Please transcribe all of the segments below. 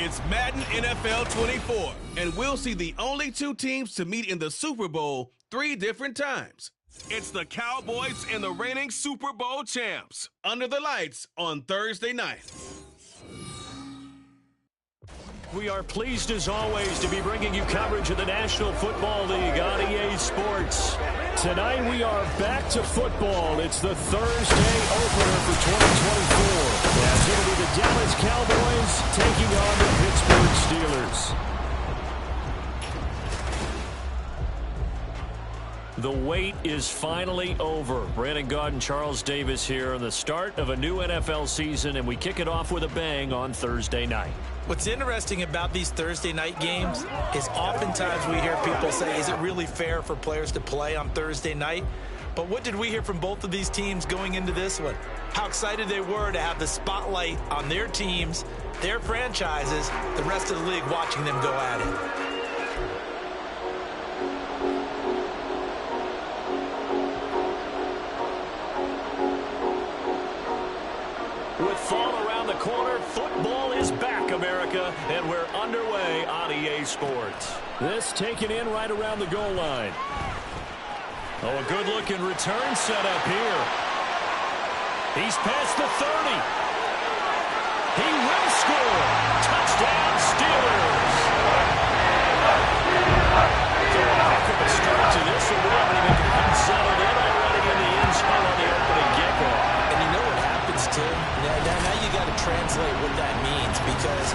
It's Madden NFL 24, and we'll see the only two teams to meet in the Super Bowl 3 different times. It's the Cowboys and the reigning Super Bowl champs. Under the lights on Thursday night. We are pleased, as always, to be bringing you coverage of the National Football League on EA Sports. Tonight, we are back to football. It's the Thursday opener for 2024. As it'll be the Dallas Cowboys taking on the Pittsburgh Steelers. The wait is finally over. Brandon Gaud and Charles Davis here on the start of a new NFL season, and we kick it off with a bang on Thursday night. What's interesting about these Thursday night games is oftentimes we hear people say, is it really fair for players to play on Thursday night? But what did we hear from both of these teams going into this one? How excited they were to have the spotlight on their teams, their franchises, the rest of the league watching them go at it. With fall around the corner, football is back, America, and we're underway on EA Sports. This taken in right around the goal line. Oh, a good-looking return set up here. He's past the 30. He will score. Touchdown, Steelers. Heck of a start to this one. We're already settled in already in the end zone on the opening kickoff. And you know what happens, Tim? Now you got to translate what that means, because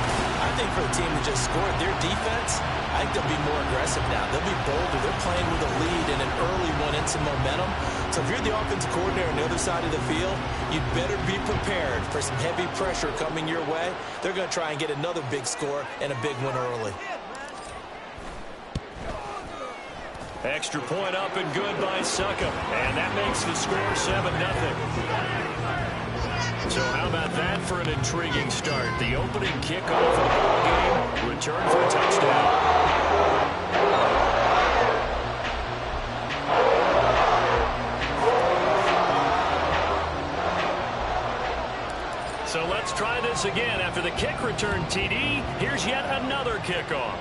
I think for a team that just scored, their defense, I think they'll be more aggressive now. They'll be bolder. They're playing with a lead and an early one and some momentum. So if you're the offensive coordinator on the other side of the field, you'd better be prepared for some heavy pressure coming your way. They're going to try and get another big score and a big one early. Extra point up and good by Suckup. And that makes the score 7-0. So how about that for an intriguing start? The opening kickoff of the ball game, return for a touchdown. So let's try this again. After the kick return TD, here's yet another kickoff.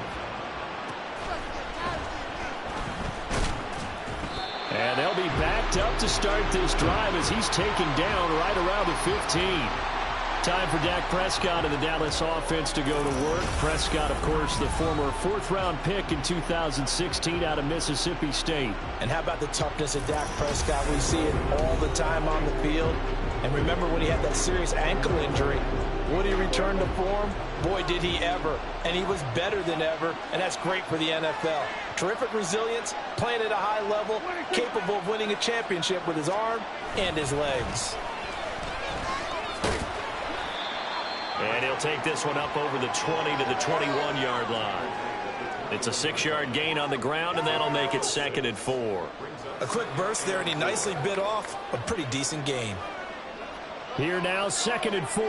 And they'll be backed up to start this drive as he's taken down right around the 15. Time for Dak Prescott and the Dallas offense to go to work. Prescott, of course, the former 4th-round pick in 2016 out of Mississippi State. And how about the toughness of Dak Prescott? We see it all the time on the field. And remember when he had that serious ankle injury, would he return to form? Boy, did he ever. And he was better than ever, and that's great for the NFL. Terrific resilience, playing at a high level, capable of winning a championship with his arm and his legs. And he'll take this one up over the 20 to the 21-yard line. It's a 6-yard gain on the ground, and that'll make it 2nd and 4. A quick burst there, and he nicely bit off a pretty decent gain. Here now, 2nd and 4.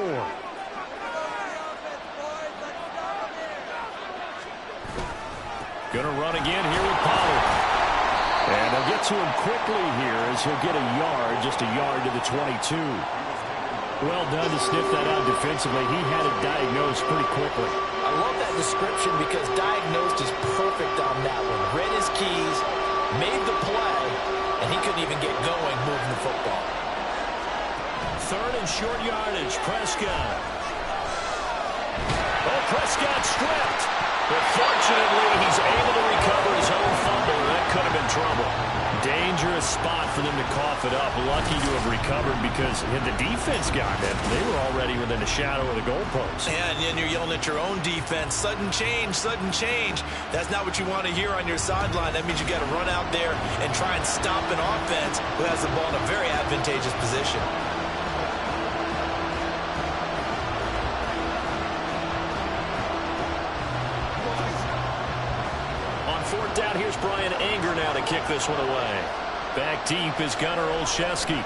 Gonna run again here with Pollard. And they'll get to him quickly here as he'll get a yard, just a yard to the 22. Well done to sniff that out defensively. He had it diagnosed pretty quickly. I love that description because diagnosed is perfect on that one. Read his keys, made the play, and he couldn't even get going moving the football. 3rd and short yardage, Prescott. Oh, Prescott stripped. But fortunately, he's able to recover his own fumble. That could have been trouble. Dangerous spot for them to cough it up. Lucky to have recovered because had the defense gotten it, they were already within a shadow of the goalpost. And then you're yelling at your own defense. Sudden change, sudden change. That's not what you want to hear on your sideline. That means you got to run out there and try and stop an offense who has the ball in a very advantageous position. Down here's Brian Anger now to kick this one away. Back deep is Gunnar Olszewski.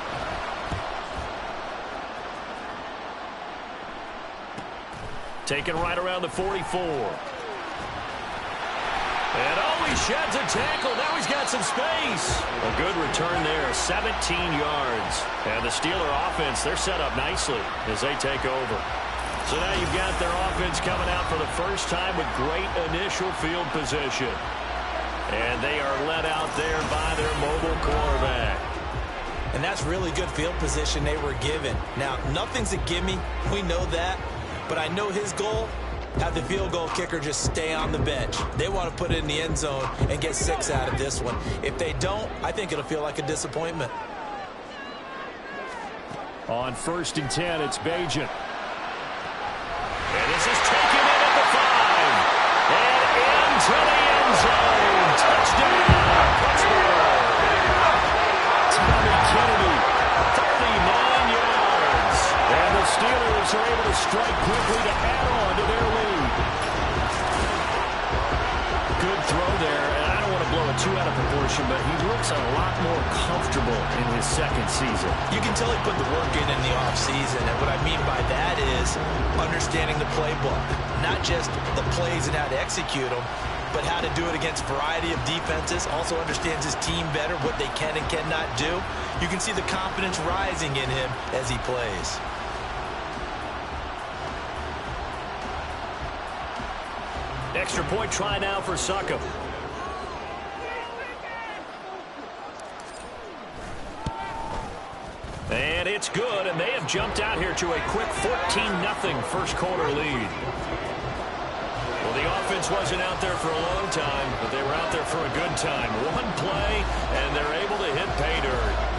Taken right around the 44. And oh, he sheds a tackle. Now he's got some space. A good return there, 17 yards. And the Steeler offense, they're set up nicely as they take over. So now you've got their offense coming out for the first time with great initial field position. And they are led out there by their mobile quarterback. And that's really good field position they were given. Now, nothing's a gimme. We know that. But I know his goal, have the field goal kicker just stay on the bench. They want to put it in the end zone and get 6 out of this one. If they don't, I think it'll feel like a disappointment. On 1st and 10, it's Bajan. And this is taken in at the 5. And into the end zone. Touchdown, Pittsburgh. Tommy Kennedy, 39 yards. And the Steelers are able to strike quickly to add on to their lead. Good throw there. And I don't want to blow it too out of proportion, but he looks a lot more comfortable in his second season. You can tell he put the work in the offseason, and what I mean by that is understanding the playbook. Not just the plays and how to execute them, but how to do it against a variety of defenses. Also understands his team better, what they can and cannot do. You can see the confidence rising in him as he plays. Extra point try now for Succop. And it's good, and they have jumped out here to a quick 14-0 first quarter lead. Well, the offense wasn't out there for a long time, but they were out there for a good time. One play, and they're able to hit pay dirt.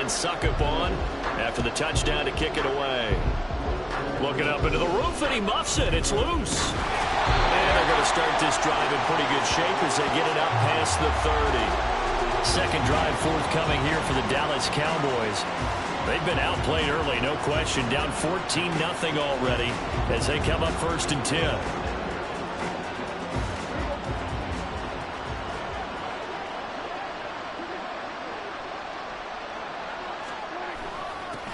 Succop on after the touchdown to kick it away. Looking up into the roof, and he muffs it. It's loose. And they're going to start this drive in pretty good shape as they get it up past the 30. Second drive forthcoming here for the Dallas Cowboys. They've been outplayed early, no question. Down 14-0 already as they come up 1st and 10.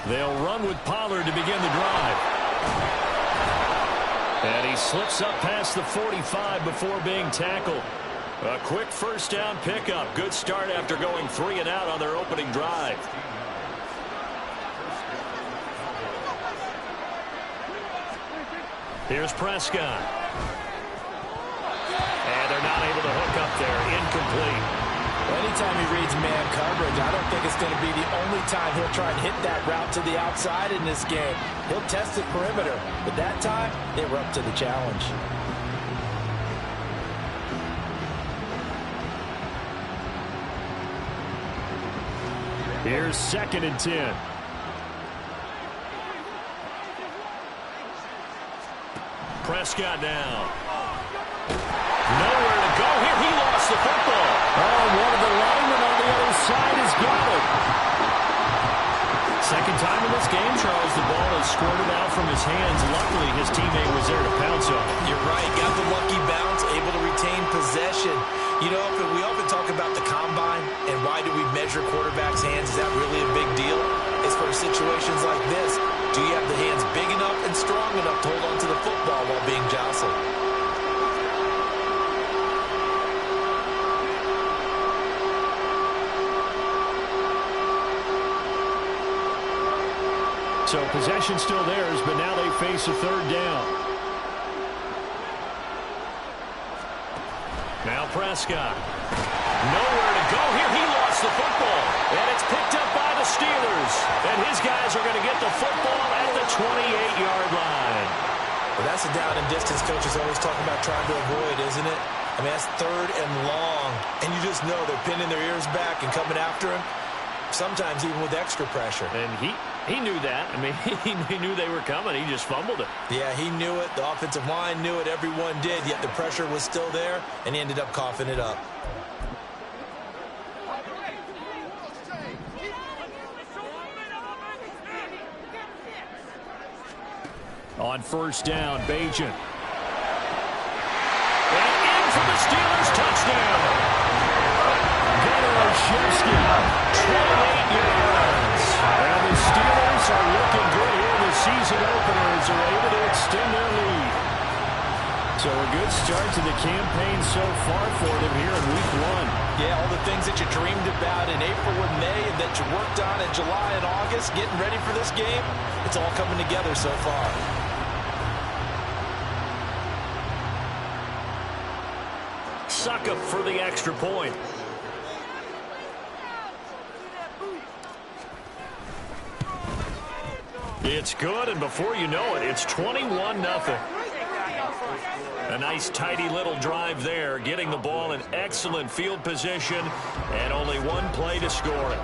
They'll run with Pollard to begin the drive. And he slips up past the 45 before being tackled. A quick first down pickup. Good start after going 3 and out on their opening drive. Here's Prescott. And they're not able to hook up there. Incomplete. Anytime he reads man coverage, I don't think it's going to be the only time he'll try and hit that route to the outside in this game. He'll test the perimeter, but that time, they were up to the challenge. Here's 2nd and 10. Prescott now. Nowhere to go here. He lost the football. Oh, one of the linemen on the other side has got it. Second time in this game, Charles, the ball has squirted out from his hands. Luckily, his teammate was there to pounce on it. You're right. Got the lucky bounce, able to retain possession. You know, we often talk about the combine and why do we measure quarterbacks' hands. Is that really a big deal? It's for situations like this. Do you have the hands big enough and strong enough to hold on to the football while being jostled? So possession still theirs, but now they face a 3rd down. Now Prescott. Nowhere to go here. He lost the football. And it's picked up by the Steelers. And his guys are going to get the football at the 28-yard line. Well, that's a down and distance coaches always talking about trying to avoid, isn't it? I mean, that's 3rd and long. And you just know they're pinning their ears back and coming after him. Sometimes even with extra pressure. And he knew that. I mean, he knew they were coming. He just fumbled it. Yeah, he knew it. The offensive line knew it. Everyone did. Yet the pressure was still there, and he ended up coughing it up. On 1st down, Bajan. Touchdown. Shevsky, 28 yards. And the Steelers are looking good here in the season openers. Are able to extend their lead. So a good start to the campaign so far for them here in week 1. Yeah, all the things that you dreamed about in April and May and that you worked on in July and August, getting ready for this game, it's all coming together so far. Suck up for the extra point. It's good, and before you know it, it's 21-0. A nice, tidy little drive there, getting the ball in excellent field position, and only one play to score it.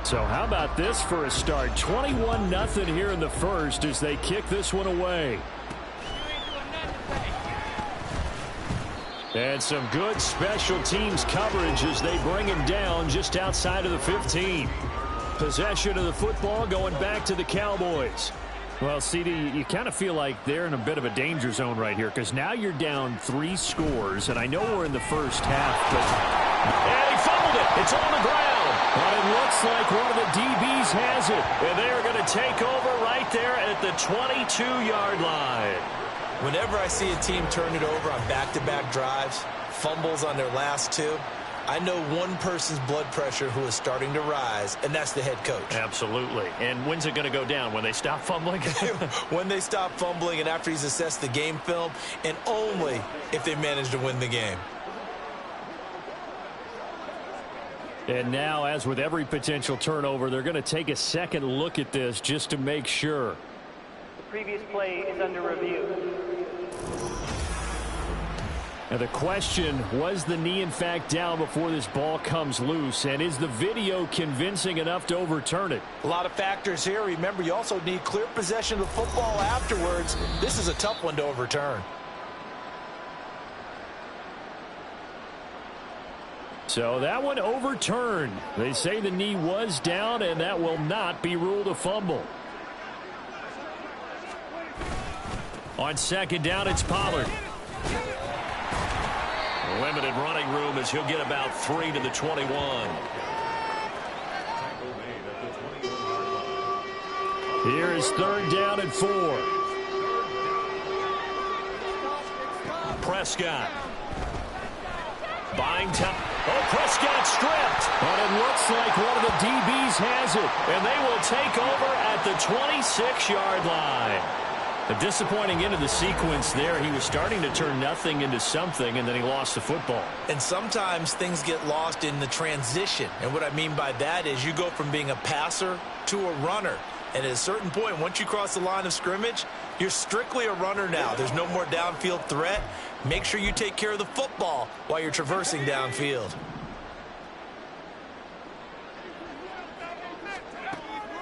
So how about this for a start? 21-0 here in the first as they kick this one away. And some good special teams coverage as they bring him down just outside of the 15. Possession of the football going back to the Cowboys. Well, CD, you kind of feel like they're in a bit of a danger zone right here because now you're down 3 scores, and I know we're in the first half, but... And he fumbled it. It's on the ground. But it looks like one of the DBs has it, and they're going to take over right there at the 22-yard line. Whenever I see a team turn it over on back-to-back drives, fumbles on their last 2, I know one person's blood pressure who is starting to rise, and that's the head coach. Absolutely. And when's it going to go down? When they stop fumbling? When they stop fumbling and after he's assessed the game film, and only if they manage to win the game. And now, as with every potential turnover, they're going to take a second look at this just to make sure. The previous play is under review. Now the question, was the knee in fact down before this ball comes loose? And is the video convincing enough to overturn it? A lot of factors here. Remember, you also need clear possession of the football afterwards. This is a tough one to overturn. So that one overturned. They say the knee was down, and that will not be ruled a fumble. On second down, it's Pollard. Limited running room as he'll get about 3 to the 21. Here is third down and 4. Prescott. Buying time. Oh, Prescott stripped. But it looks like one of the DBs has it. And they will take over at the 26-yard line. A disappointing end of the sequence there. He was starting to turn nothing into something, and then he lost the football. And sometimes things get lost in the transition. And what I mean by that is you go from being a passer to a runner. And at a certain point, once you cross the line of scrimmage, you're strictly a runner now. There's no more downfield threat. Make sure you take care of the football while you're traversing downfield.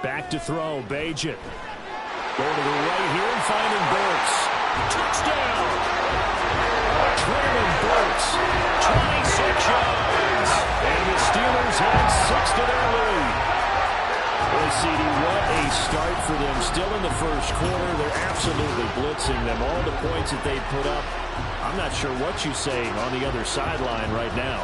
Back to throw, Bajan. Going to the right here and finding Burks. Touchdown! Traylon Burks, 26 yards. And the Steelers add 6 to their lead. Boy, CD, what a start for them. Still in the first quarter. They're absolutely blitzing them. All the points that they put up. I'm not sure what you say on the other sideline right now.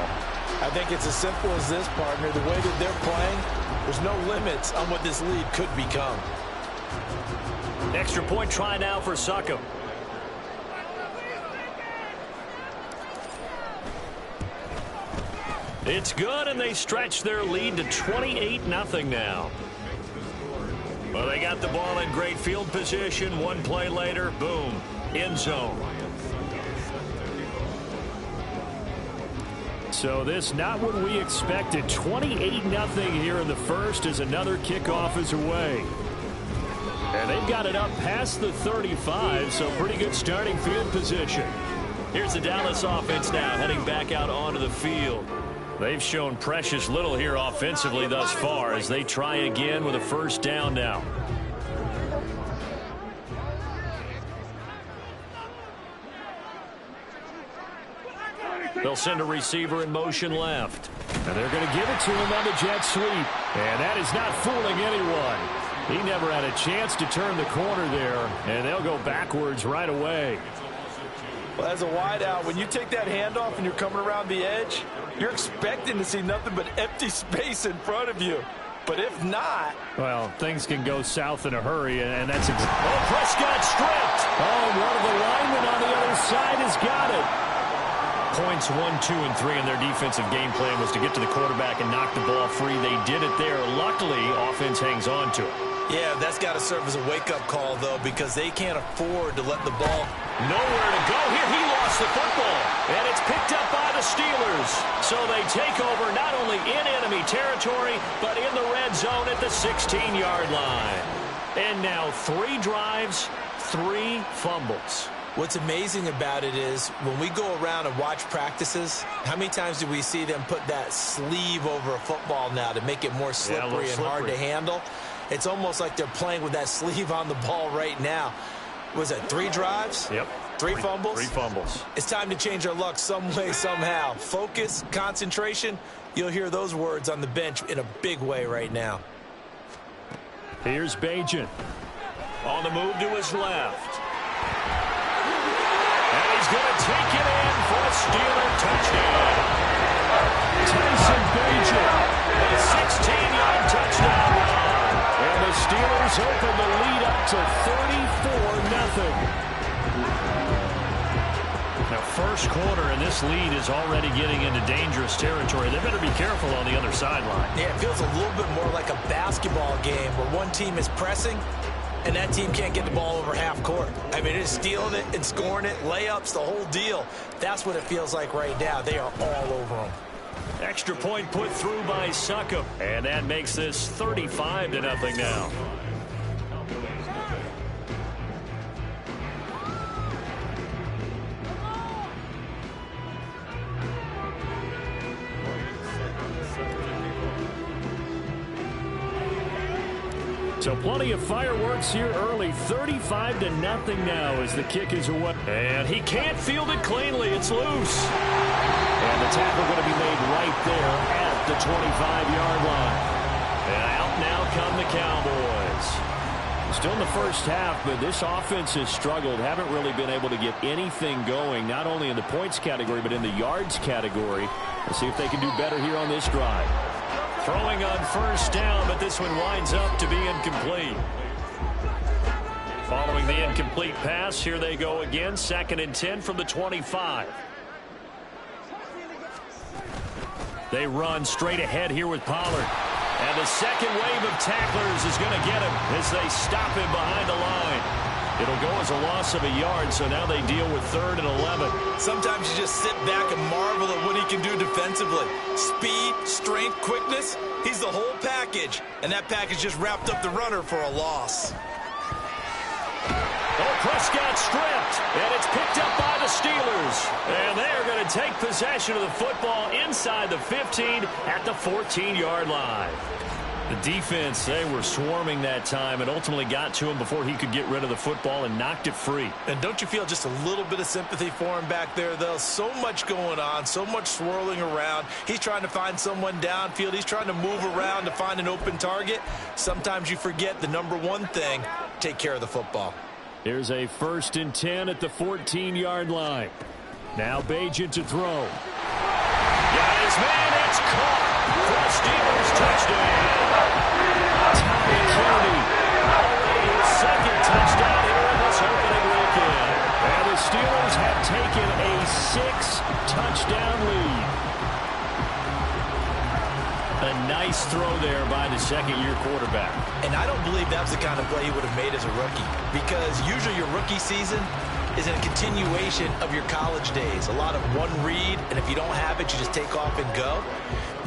I think it's as simple as this, partner. The way that they're playing, there's no limits on what this lead could become. Extra point try now for Suckham. It's good, and they stretch their lead to 28-0 now. Well, they got the ball in great field position. One play later, boom, end zone. So this not what we expected. 28-0 here in the first as another kickoff is away. And they've got it up past the 35, so pretty good starting field position. Here's the Dallas offense now heading back out onto the field. They've shown precious little here offensively thus far as they try again with a first down now. They'll send a receiver in motion left. And they're going to give it to him on the jet sweep. And that is not fooling anyone. He never had a chance to turn the corner there, and they'll go backwards right away. Well, as a wideout, when you take that handoff and you're coming around the edge, you're expecting to see nothing but empty space in front of you. But if not... Well, things can go south in a hurry, and that's... Oh, Prescott stripped! Oh, one of the linemen on the other side has got it. Points 1, 2, and 3 in their defensive game plan was to get to the quarterback and knock the ball free. They did it there. Luckily, offense hangs on to it. Yeah, that's got to serve as a wake-up call, though, because they can't afford to let the ball... Nowhere to go here. He lost the football, and it's picked up by the Steelers. So they take over not only in enemy territory, but in the red zone at the 16-yard line. And now 3 drives, 3 fumbles. What's amazing about it is when we go around and watch practices, how many times do we see them put that sleeve over a football now to make it more slippery and hard to handle? It's almost like they're playing with that sleeve on the ball right now. Was it 3 drives? Yep. 3 fumbles? 3 fumbles. It's time to change our luck some way, somehow. Focus, concentration, you'll hear those words on the bench in a big way right now. Here's Bajan. On the move to his left. And he's going to take it in for a Steeler touchdown. Tyson Bajan, a 16-yard touchdown run. And the Steelers open the lead up to 34-0. Now, first quarter, and this lead is already getting into dangerous territory. They better be careful on the other sideline. Yeah, it feels a little bit more like a basketball game where one team is pressing and that team can't get the ball over half court. I mean, it's stealing it and scoring it, layups, the whole deal. That's what it feels like right now. They are all over them. Extra point put through by Suckup, and that makes this 35-0 now. So plenty of fireworks here early. 35-0 now as the kick is away. And he can't field it cleanly. It's loose. And the tackle going to be made right there at the 25-yard line. And out now come the Cowboys. Still in the first half, but this offense has struggled. Haven't really been able to get anything going, not only in the points category, but in the yards category. Let's see if they can do better here on this drive. Throwing on first down, but this one winds up to be incomplete. Following the incomplete pass, here they go again. 2nd and 10 from the 25. They run straight ahead here with Pollard. And the second wave of tacklers is going to get him as they stop him behind the line. It'll go as a loss of a yard, so now they deal with 3rd and 11. Sometimes you just sit back and marvel at what he can do defensively. Speed, strength, quickness, he's the whole package. And that package just wrapped up the runner for a loss. Oh, Prescott stripped, and it's picked up by the Steelers. And they're going to take possession of the football inside the 15 at the 14-yard line. The defense, they were swarming that time and ultimately got to him before he could get rid of the football and knocked it free. And don't you feel just a little bit of sympathy for him back there, though? So much going on, so much swirling around. He's trying to find someone downfield. He's trying to move around to find an open target. Sometimes you forget the number one thing, take care of the football. Here's a 1st and 10 at the 14-yard line. Now Bajan to throw. Got his man, it's caught for a Steelers touchdown. Tommy Kennedy, already his 2nd touchdown here in this opening weekend. And the Steelers have taken a 6-touchdown lead. A nice throw there by the 2nd-year quarterback. And I don't believe that was the kind of play he would have made as a rookie, because usually your rookie season is a continuation of your college days. A lot of one read, and if you don't have it, you just take off and go.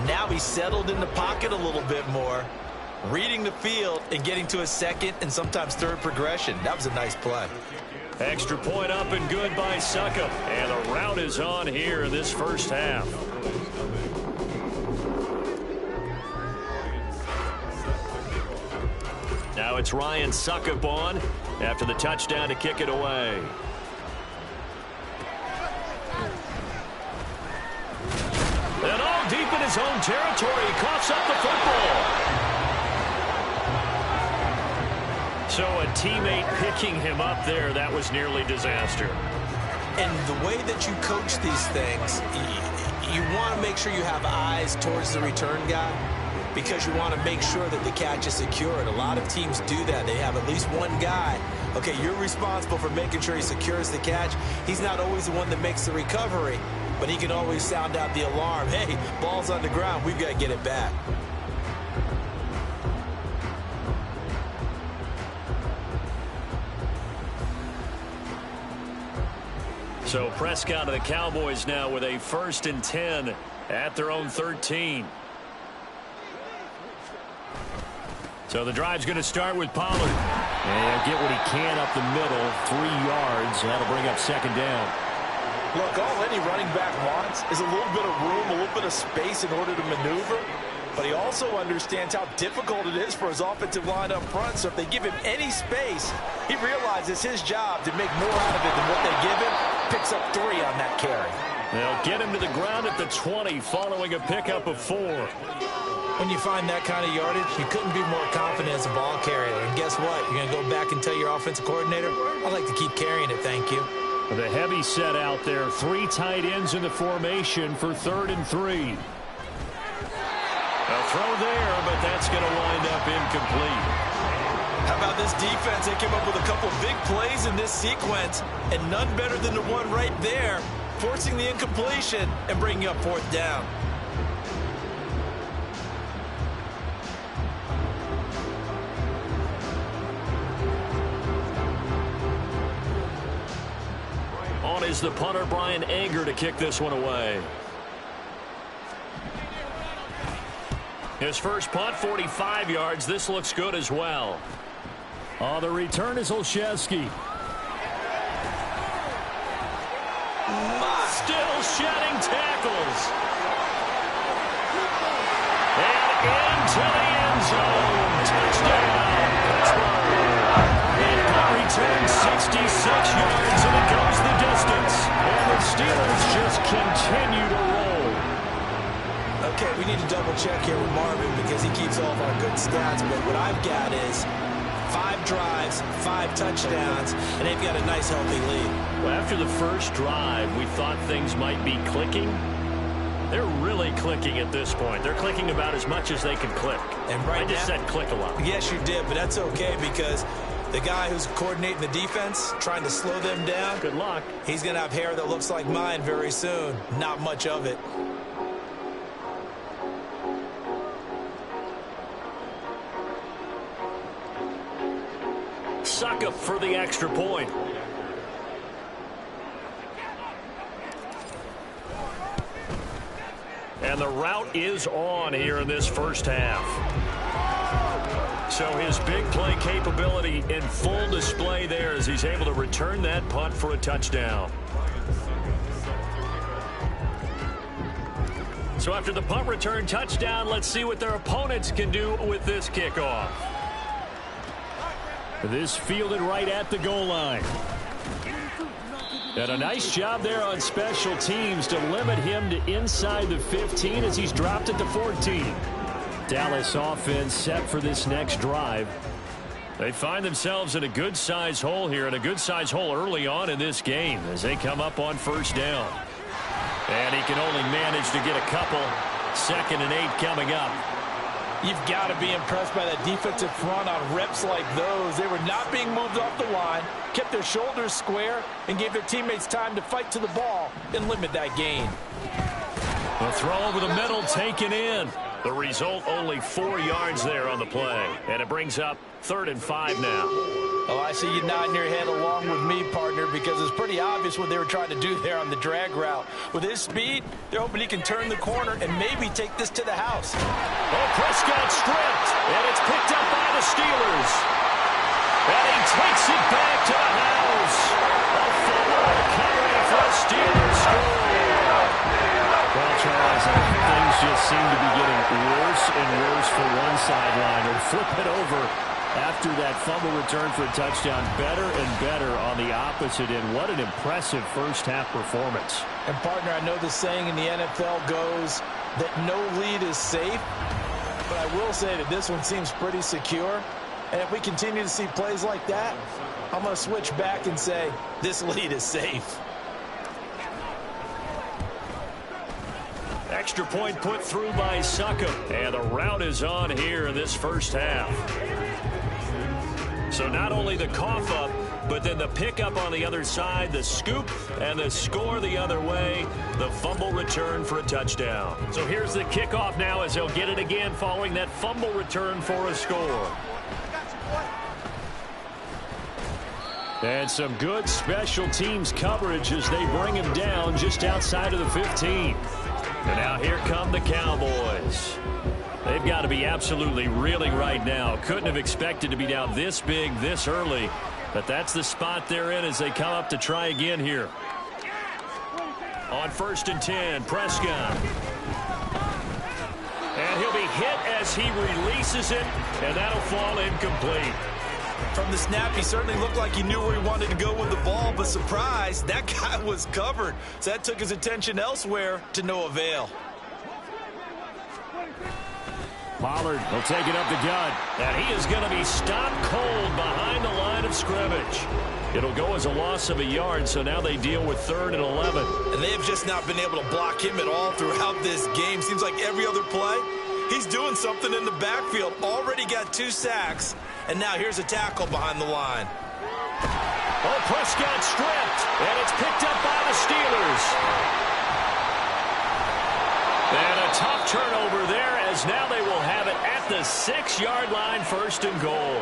Now he's settled in the pocket a little bit more, reading the field and getting to a 2nd and sometimes 3rd progression. That was a nice play. Extra point up and good by Suckup. And the route is on here in this first half. Now it's Ryan Suckup on after the touchdown to kick it away. And all deep in his own territory, he coughs up the football. So a teammate picking him up there, that was nearly disaster. And the way that you coach these things, you want to make sure you have eyes towards the return guy because you want to make sure that the catch is secure. And a lot of teams do that. They have at least one guy. Okay, you're responsible for making sure he secures the catch. He's not always the one that makes the recovery, but he can always sound out the alarm. Hey, ball's on the ground. We've got to get it back. So Prescott of the Cowboys now with a 1st and 10 at their own 13. So the drive's going to start with Pollard. And he'll get what he can up the middle, 3 yards. That'll bring up 2nd down. Look, all any running back wants is a little bit of room, a little bit of space in order to maneuver. But he also understands how difficult it is for his offensive line up front. So if they give him any space, he realizes his job to make more out of it than what they give him. Picks up 3 on that carry. They'll get him to the ground at the 20 following a pickup of 4. When you find that kind of yardage, you couldn't be more confident as a ball carrier. And guess what? You're going to go back and tell your offensive coordinator, I'd like to keep carrying it, thank you. The heavy set out there. 3 tight ends in the formation for 3rd and 3. A throw there, but that's going to wind up incomplete. How about this defense? They came up with a couple of big plays in this sequence, and none better than the one right there, forcing the incompletion and bringing up 4th down. On is the punter, Brian Anger, to kick this one away. His first punt, 45 yards. This looks good as well. On the return is Olszewski. Still shedding tackles. And into the end zone. Touchdown, Pittsburgh. And punt return 66 yards, and it goes the distance. And the Steelers just continue to roll. Okay, we need to double check here with Marvin because he keeps all of our good stats. But what I've got is 5 drives, 5 touchdowns, and they've got a nice, healthy lead. Well, after the first drive, we thought things might be clicking. They're really clicking at this point. They're clicking about as much as they can click. And right I just said click a lot. Yes, you did, but that's okay because the guy who's coordinating the defense, trying to slow them down, good luck. He's going to have hair that looks like mine very soon. Not much of it. Suck up for the extra point. And the route is on here in this first half. So his big play capability in full display there as he's able to return that punt for a touchdown. So after the punt return touchdown, let's see what their opponents can do with this kickoff. This fielded right at the goal line. And a nice job there on special teams to limit him to inside the 15 as he's dropped at the 14. Dallas offense set for this next drive. They find themselves in a good-sized hole here, and a good-sized hole early on in this game as they come up on 1st down. And he can only manage to get a couple. 2nd and 8 coming up. You've got to be impressed by that defensive front on reps like those. They were not being moved off the line, kept their shoulders square, and gave their teammates time to fight to the ball and limit that gain. The throw over the middle taken in. The result, only 4 yards there on the play. And it brings up 3rd and 5 now. Oh, I see you nodding your head along with me, partner, because it's pretty obvious what they were trying to do there on the drag route. With his speed, they're hoping he can turn the corner and maybe take this to the house. Oh, Prescott stripped, and it's picked up by the Steelers. And he takes it back to the house. A fumble recovery for a Steelers score. Well, Charles, things just seem to be getting worse and worse for one sideline. They'll flip it over after that fumble return for a touchdown. Better and better on the opposite end. What an impressive first-half performance. And, partner, I know the saying in the NFL goes that no lead is safe, but I will say that this one seems pretty secure. And if we continue to see plays like that, I'm going to switch back and say this lead is safe. Extra point put through by Suckup. And the route is on here in this first half. So not only the cough up, but then the pickup on the other side, the scoop, and the score the other way, the fumble return for a touchdown. So here's the kickoff now as they'll get it again following that fumble return for a score. And some good special teams coverage as they bring him down just outside of the 15. And now here come the Cowboys. They've got to be absolutely reeling right now. Couldn't have expected to be down this big this early. But that's the spot they're in as they come up to try again here. On 1st and 10, Prescott. And he'll be hit as he releases it, and that'll fall incomplete. From the snap, he certainly looked like he knew where he wanted to go with the ball, but surprise, that guy was covered. So that took his attention elsewhere to no avail. Pollard will take it up the gut, and he is going to be stopped cold behind the line of scrimmage. It'll go as a loss of a yard, so now they deal with 3rd and 11. And they have just not been able to block him at all throughout this game. Seems like every other play, he's doing something in the backfield. Already got 2 sacks, and now here's a tackle behind the line. Oh, Prescott stripped, and it's picked up by the Steelers. And a tough turnover there, as now they will have it at the 6-yard line, 1st and goal.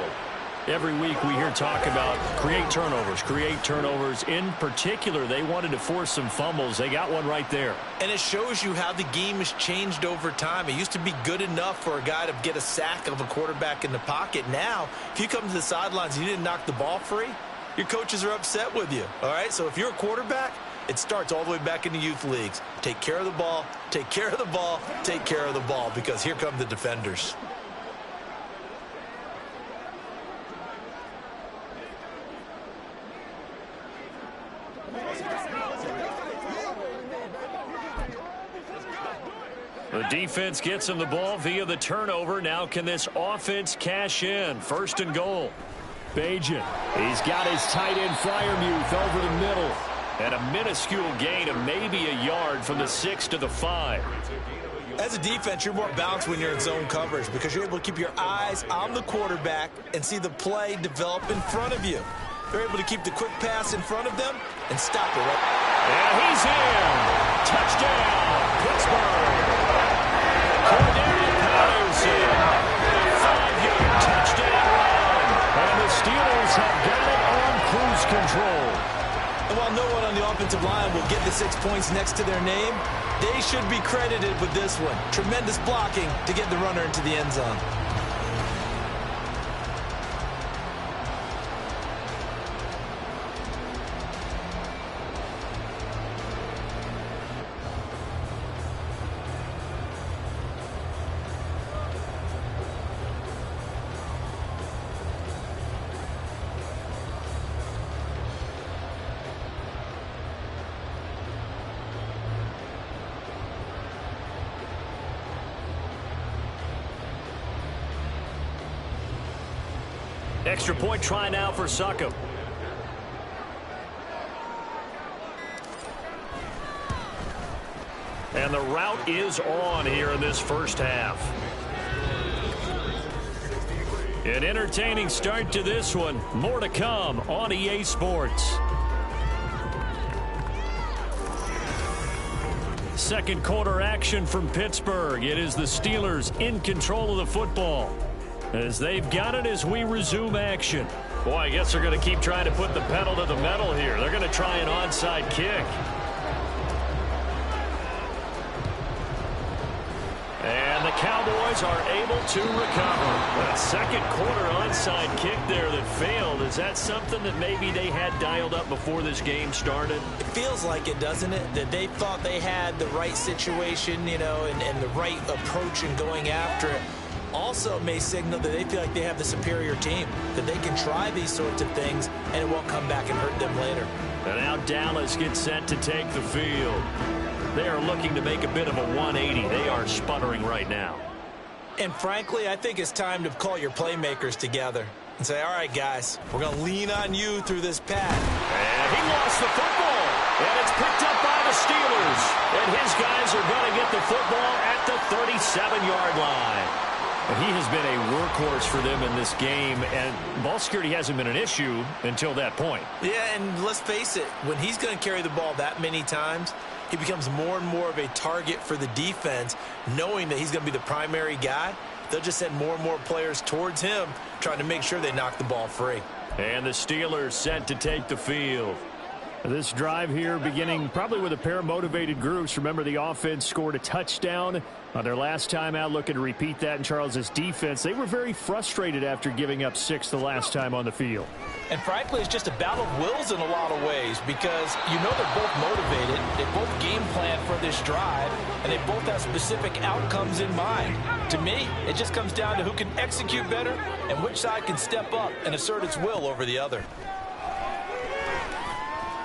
Every week we hear talk about create turnovers. In particular, they wanted to force some fumbles. They got one right there. And it shows you how the game has changed over time. It used to be good enough for a guy to get a sack of a quarterback in the pocket. Now, if you come to the sidelines and you didn't knock the ball free, your coaches are upset with you. All right, so if you're a quarterback, it starts all the way back in the youth leagues. Take care of the ball, take care of the ball, take care of the ball, because here come the defenders. The defense gets him the ball via the turnover. Now can this offense cash in? 1st and goal. Bajan. He's got his tight end Fryermuth over the middle. And a minuscule gain of maybe a yard from the 6 to the 5. As a defense, you're more balanced when you're in zone coverage because you're able to keep your eyes on the quarterback and see the play develop in front of you. They're able to keep the quick pass in front of them and stop it. And he's in. Touchdown, Pittsburgh. Cordell Patterson. 5-yard touchdown run. And the Steelers have got it on cruise control. And while no one on the offensive line will get the 6 points next to their name, they should be credited with this one. Tremendous blocking to get the runner into the end zone. Extra point try now for Suckup. And the route is on here in this first half. An entertaining start to this one. More to come on EA Sports. Second quarter action from Pittsburgh. It is the Steelers in control of the football, as they've got it as we resume action. Boy, I guess they're going to keep trying to put the pedal to the metal here. They're going to try an onside kick. And the Cowboys are able to recover. A second quarter onside kick there that failed. Is that something that maybe they had dialed up before this game started? It feels like it, doesn't it? That they thought they had the right situation, you know, and the right approach in going after it. Also may signal that they feel like they have the superior team, that they can try these sorts of things and it won't come back and hurt them later. And now Dallas gets set to take the field. They are looking to make a bit of a 180. They are sputtering right now. And frankly, I think it's time to call your playmakers together and say, all right, guys, we're going to lean on you through this pass. And he lost the football. And it's picked up by the Steelers. And his guys are going to get the football at the 37-yard line. He has been a workhorse for them in this game, and ball security hasn't been an issue until that point. Yeah, and let's face it, when he's going to carry the ball that many times, he becomes more and more of a target for the defense, knowing that he's going to be the primary guy. They'll just send more and more players towards him, trying to make sure they knock the ball free. And the Steelers set to take the field. This drive here beginning probably with a pair of motivated groups. Remember, the offense scored a touchdown on their last time out, looking to repeat that in Charles's defense. They were very frustrated after giving up 6 the last time on the field. And frankly, it's just a battle of wills in a lot of ways, because you know they're both motivated, they both game plan for this drive, and they both have specific outcomes in mind. To me, it just comes down to who can execute better and which side can step up and assert its will over the other.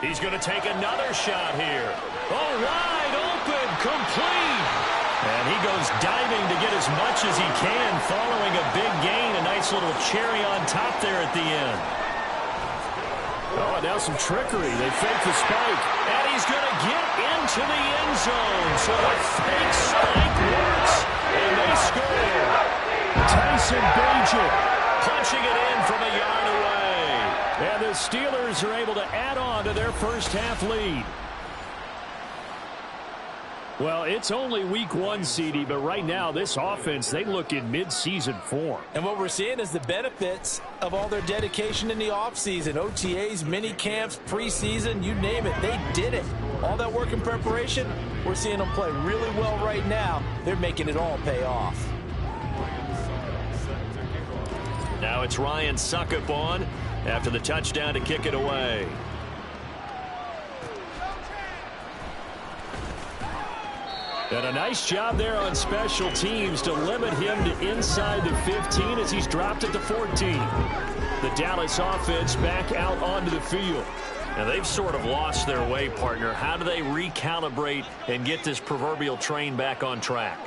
He's going to take another shot here. Oh, wide open, complete. And he goes diving to get as much as he can following a big gain. A nice little cherry on top there at the end. Oh, and now some trickery. They fake the spike. And he's going to get into the end zone. So the fake spike works. And they score. Tyson Bagent punching it in from a yard away. And the Steelers are able to add on to their first half lead. Well, it's only week 1, CD, but right now this offense, they look in mid-season form. And what we're seeing is the benefits of all their dedication in the offseason. OTAs, mini camps, preseason, you name it, they did it. All that work in preparation, we're seeing them play really well right now. They're making it all pay off. Now it's Ryan Suckup on after the touchdown to kick it away. And a nice job there on special teams to limit him to inside the 15 as he's dropped at the 14. The Dallas offense back out onto the field. Now they've sort of lost their way, partner. How do they recalibrate and get this proverbial train back on track?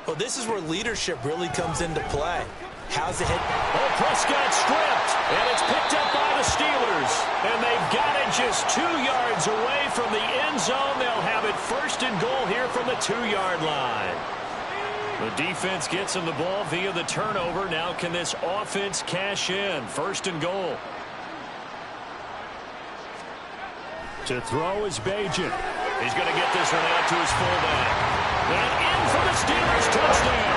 Well, this is where leadership really comes into play. How's it hit? Oh, Prescott stripped, and it's picked up by the Steelers. And they've got it just 2 yards away from the end zone. They'll have it 1st and goal here from the 2-yard line. The defense gets him the ball via the turnover. Now can this offense cash in? 1st and goal. To throw is Bagent. He's going to get this one out to his fullback. And in for the Steelers touchdown.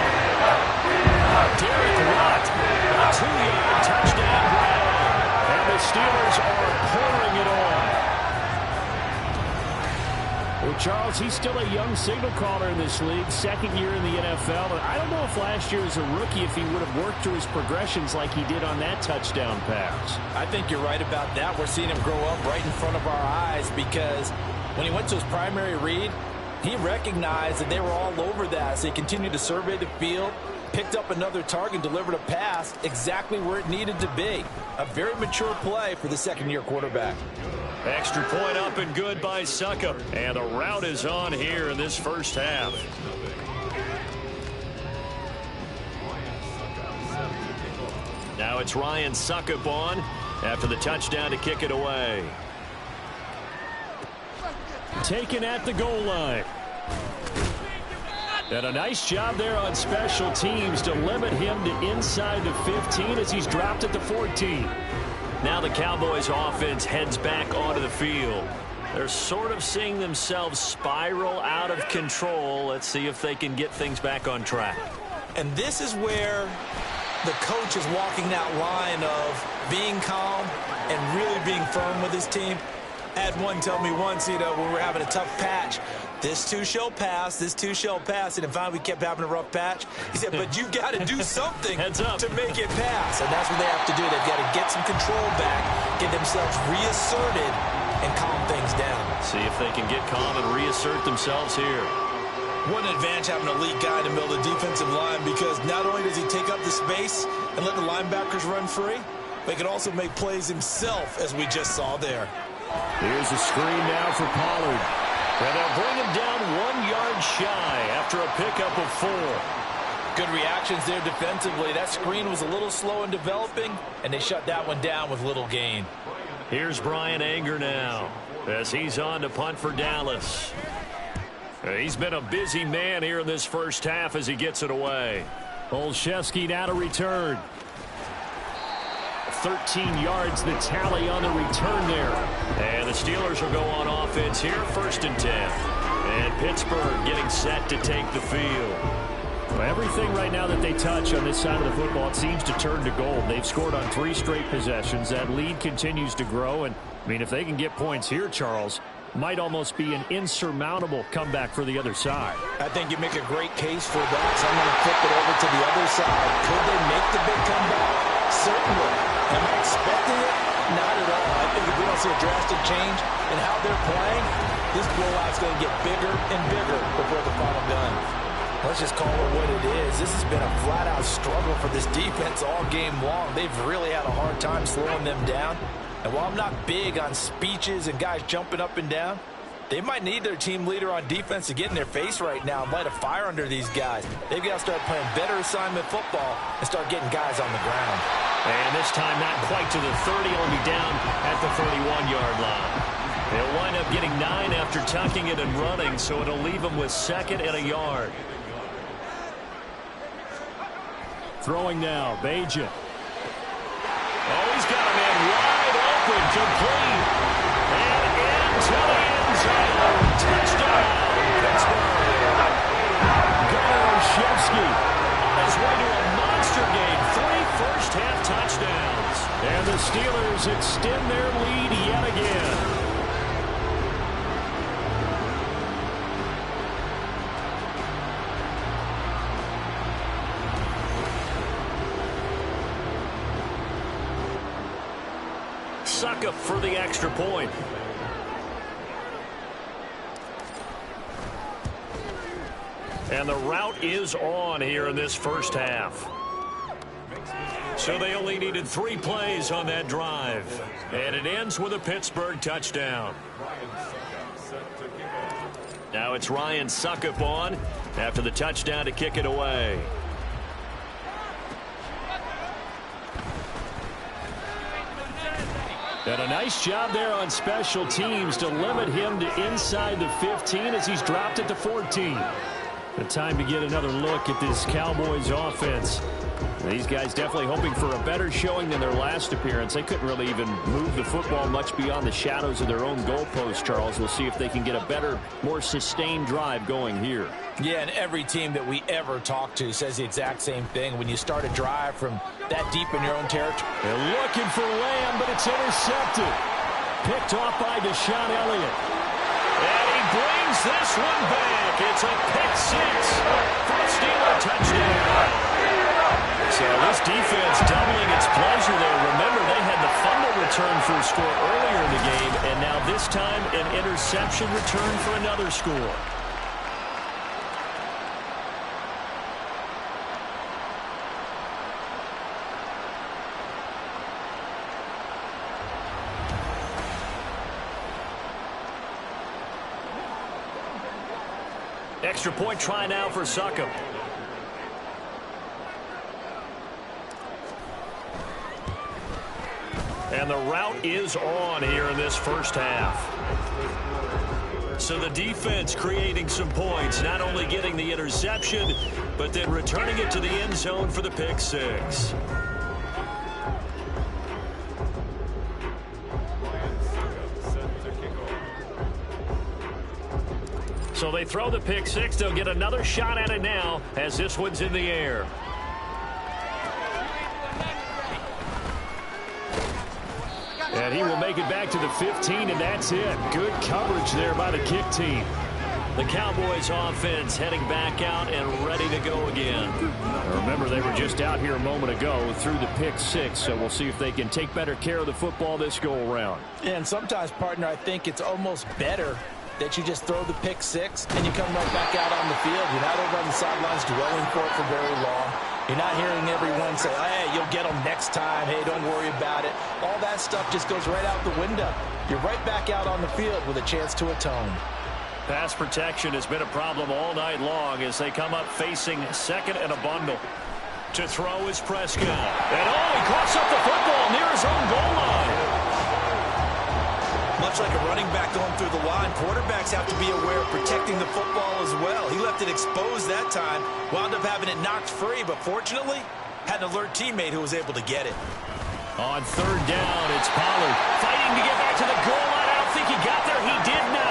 Derek Watt, a 2-yard touchdown grab. And the Steelers are pouring it on. Well, Charles, he's still a young signal caller in this league, 2nd year in the NFL. And I don't know if last year as a rookie, if he would have worked through his progressions like he did on that touchdown pass. I think you're right about that. We're seeing him grow up right in front of our eyes, because when he went to his primary read, he recognized that they were all over that. So he continued to survey the field, picked up another target, delivered a pass exactly where it needed to be. A very mature play for the 2nd-year quarterback. Extra point up and good by Suckup. And the route is on here in this first half. Now it's Ryan Suckup on after the touchdown to kick it away. Taken at the goal line. And a nice job there on special teams to limit him to inside the 15 as he's dropped at the 14. Now the Cowboys offense heads back onto the field. They're sort of seeing themselves spiral out of control. Let's see if they can get things back on track. And this is where the coach is walking that line of being calm and really being firm with his team. I had one tell me once, when we were having a tough patch, this too shall pass, this too shall pass. And then finally we kept having a rough patch. He said, but you've got to do something to make it pass. And that's what they have to do. They've got to get some control back, get themselves reasserted, and calm things down. See if they can get calm and reassert themselves here. What an advantage having an elite guy in the middle of the defensive line, because not only does he take up the space and let the linebackers run free, but he can also make plays himself, as we just saw there. Here's a screen now for Pollard. And they'll bring him down 1 yard shy after a pickup of 4. Good reactions there defensively. That screen was a little slow in developing, and they shut that one down with little gain. Here's Brian Anger now as he's on to punt for Dallas. He's been a busy man here in this first half as he gets it away. Olszewski now to return. 13 yards the tally on the return there. And the Steelers will go on offense here, 1st and 10. And Pittsburgh getting set to take the field. Well, everything right now that they touch on this side of the football, it seems to turn to gold. They've scored on 3 straight possessions. That lead continues to grow. And, I mean, if they can get points here, Charles, might almost be an insurmountable comeback for the other side. I think you make a great case for that. So I'm going to flip it over to the other side. Could they make the big comeback? Certainly. Am I expecting it? Not at all. I think if we don't see a drastic change in how they're playing, this blowout's going to get bigger and bigger before the final gun. Let's just call it what it is. This has been a flat-out struggle for this defense all game long. They've really had a hard time slowing them down. And while I'm not big on speeches and guys jumping up and down, they might need their team leader on defense to get in their face right now and light a fire under these guys. They've got to start playing better assignment football and start getting guys on the ground. And this time not quite to the 30, only down at the 31-yard line. They'll wind up getting 9 after tucking it and running, so it'll leave them with 2nd and a yard. Throwing now, Bajan. Oh, he's got a man wide open, complete. And into the end zone. Touchdown, Pittsburgh. Olszewski on his way to a monster game. 3 first-half touchdowns. And the Steelers extend their lead yet again. Suckup for the extra point. And the route is on here in this first half. So they only needed 3 plays on that drive. And it ends with a Pittsburgh touchdown. Now it's Ryan Suckup on after the touchdown to kick it away. And a nice job there on special teams to limit him to inside the 15 as he's dropped it to 14. The time to get another look at this Cowboys offense. These guys definitely hoping for a better showing than their last appearance. They couldn't really even move the football much beyond the shadows of their own goalpost, Charles. We'll see if they can get a better, more sustained drive going here. Yeah, and every team that we ever talk to says the exact same thing. When you start a drive from that deep in your own territory. They're looking for Lamb, but it's intercepted. Picked off by Deshaun Elliott. And he brings this one back. It's a pick 6 for a Steeler touchdown. So this defense doubling its pleasure there. Remember, they had the fumble return for a score earlier in the game, and now this time an interception return for another score. Extra point try now for Suckup. And the route is on here in this first half. So the defense creating some points, not only getting the interception, but then returning it to the end zone for the pick 6. So they throw the pick 6. They'll get another shot at it now as this one's in the air. And he will make it back to the 15, and that's it. Good coverage there by the kick team. The Cowboys offense heading back out and ready to go again. Remember, they were just out here a moment ago through the pick 6, so we'll see if they can take better care of the football this go-around. And sometimes, partner, I think it's almost better that you just throw the pick 6 and you come right back out on the field. You're not over on the sidelines dwelling for it for very long. You're not hearing everyone say, hey, you'll get them next time. Hey, don't worry about it. All that stuff just goes right out the window. You're right back out on the field with a chance to atone. Pass protection has been a problem all night long as they come up facing second and a bundle. To throw is Prescott. And he coughs up the football near his own goal line. Much like a running back going through the line, quarterbacks have to be aware of protecting the football as well. He left it exposed that time, wound up having it knocked free, but fortunately, had an alert teammate who was able to get it. On third down, it's Pollard fighting to get back to the goal line. I don't think he got there. He did not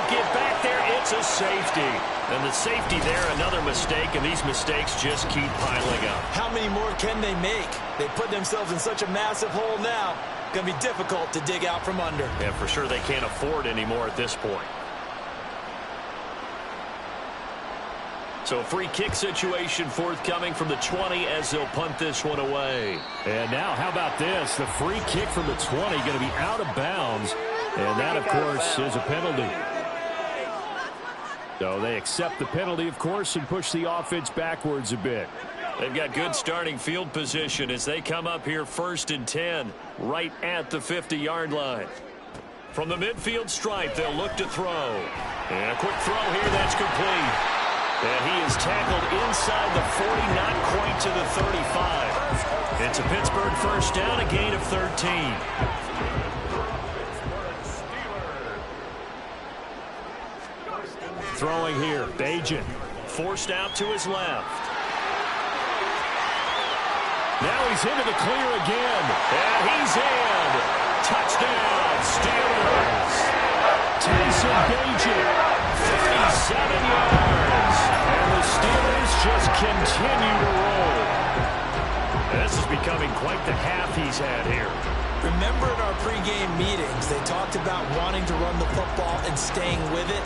get back there. It's a safety. And the safety there, another mistake, and these mistakes just keep piling up. How many more can they make? They put themselves in such a massive hole now. Going to be difficult to dig out from under. Yeah, for sure they can't afford anymore at this point. So free kick situation forthcoming from the 20 as they'll punt this one away. And now how about this? The free kick from the 20 going to be out of bounds. And that, of course, is a penalty. So they accept the penalty, of course, and push the offense backwards a bit. They've got good starting field position as they come up here 1st and 10, right at the 50-yard line. From the midfield stripe, they'll look to throw. And a quick throw here, that's complete. And he is tackled inside the 40, not quite to the 35. It's a Pittsburgh first down, a gain of 13. Throwing here, Bajan. Forced out to his left. Now he's into the clear again. And he's in. Touchdown, Steelers. Tyson Bajan. 37 yards. And the Steelers just continue to roll. This is becoming quite the half he's had here. Remember in our pregame meetings, they talked about wanting to run the football and staying with it.